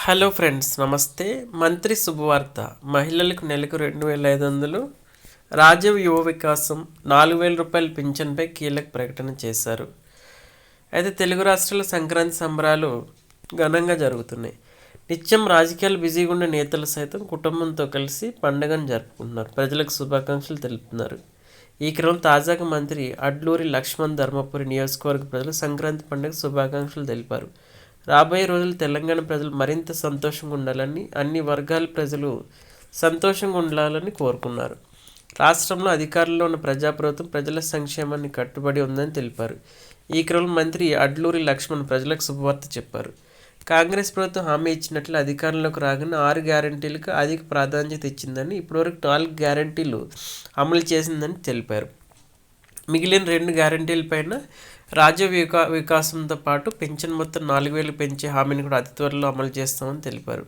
Hello friends, నమస్తే. మంత్రి శుభవార్త. మహిళలకు నెలకు 2,500, రాజీవ్ యువ వికాసం 4,000 రూపాయల పింఛన్పై కీలక ప్రకటన చేశారు. అయితే తెలుగు రాష్ట్రాల సంక్రాంతి సంబరాలు ఘనంగా జరుగుతున్నాయి. నిత్యం రాజకీయాలు బిజీగా ఉండే నేతలు సైతం కుటుంబంతో కలిసి పండుగను జరుపుకుంటున్నారు. ప్రజలకు శుభాకాంక్షలు తెలుపుతున్నారు. ఈ క్రమం తాజాగా మంత్రి అడ్లూరి లక్ష్మణ్ ధర్మపురి నియోజకవర్గ ప్రజలు సంక్రాంతి పండుగ శుభాకాంక్షలు తెలిపారు. రాబోయే రోజులు తెలంగాణ ప్రజలు మరింత సంతోషంగా ఉండాలని, అన్ని వర్గాల ప్రజలు సంతోషంగా ఉండాలని కోరుకున్నారు. రాష్ట్రంలో అధికారంలో ఉన్న ప్రజాప్రభుత్వం ప్రజల సంక్షేమాన్ని కట్టుబడి ఉందని తెలిపారు. ఈ క్రమంలో మంత్రి అడ్లూరి లక్ష్మణ్ ప్రజలకు శుభవార్త చెప్పారు. కాంగ్రెస్ ప్రభుత్వం హామీ ఇచ్చినట్లు అధికారంలోకి రాగానే 6 గ్యారంటీలకు అధిక ప్రాధాన్యత ఇచ్చిందని, ఇప్పటివరకు 4 గ్యారంటీలు అమలు చేసిందని తెలిపారు. మిగిలిన 2 గ్యారంటీలపైన రాజీవ్ వికాసంతో పాటు పెన్షన్ మొత్తం 4,000 పెంచే హామీని కూడా అతి త్వరలో అమలు చేస్తామని తెలిపారు.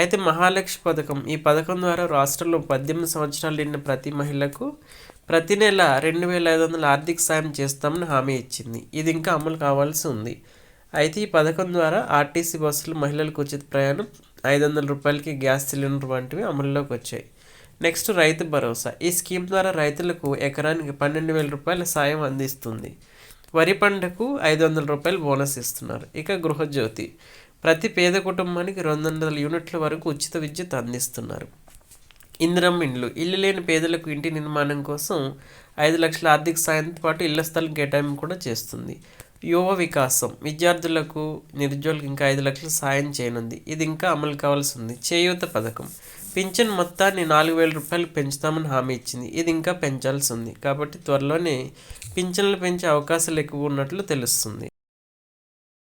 అయితే మహాలక్ష్మి పథకం, ఈ పథకం ద్వారా రాష్ట్రంలో 18 సంవత్సరాలు నిండిన ప్రతి మహిళకు ప్రతి నెల 2,500 ఆర్థిక సాయం చేస్తామని హామీ ఇచ్చింది. ఇది ఇంకా అమలు కావాల్సి ఉంది. అయితే ఈ పథకం ద్వారా ఆర్టీసీ బస్సులు, మహిళలకు ఉచిత ప్రయాణం, 500 రూపాయలకి గ్యాస్ సిలిండర్ వంటివి అమల్లోకి వచ్చాయి. నెక్స్ట్ రైతు భరోసా. ఈ స్కీమ్ ద్వారా రైతులకు ఎకరానికి 12,000 రూపాయల సాయం అందిస్తుంది. వరి పంటకు 500 రూపాయలు బోనస్ ఇస్తున్నారు. ఇక గృహజ్యోతి, ప్రతి పేద కుటుంబానికి 200 యూనిట్ల వరకు ఉచిత విద్యుత్ అందిస్తున్నారు. ఇందిరమ్మ ఇండ్లు, ఇల్లు లేని పేదలకు ఇంటి నిర్మాణం కోసం 5 లక్షల ఆర్థిక సాయంతో పాటు ఇళ్ల స్థలం కేటాయింపు కూడా చేస్తుంది. యువ వికాసం, విద్యార్థులకు, నిరుద్యోగులకు ఇంకా 5 లక్షల సాయం చేయనుంది. ఇది ఇంకా అమలు కావాల్సి ఉంది. చేయూత పథకం, పింఛన్ మొత్తాన్ని 4,000 రూపాయలు పెంచుతామని హామీ ఇచ్చింది. ఇది ఇంకా పెంచాల్సి ఉంది. కాబట్టి త్వరలోనే పింఛన్లు పెంచే అవకాశాలు ఎక్కువ ఉన్నట్లు తెలుస్తుంది.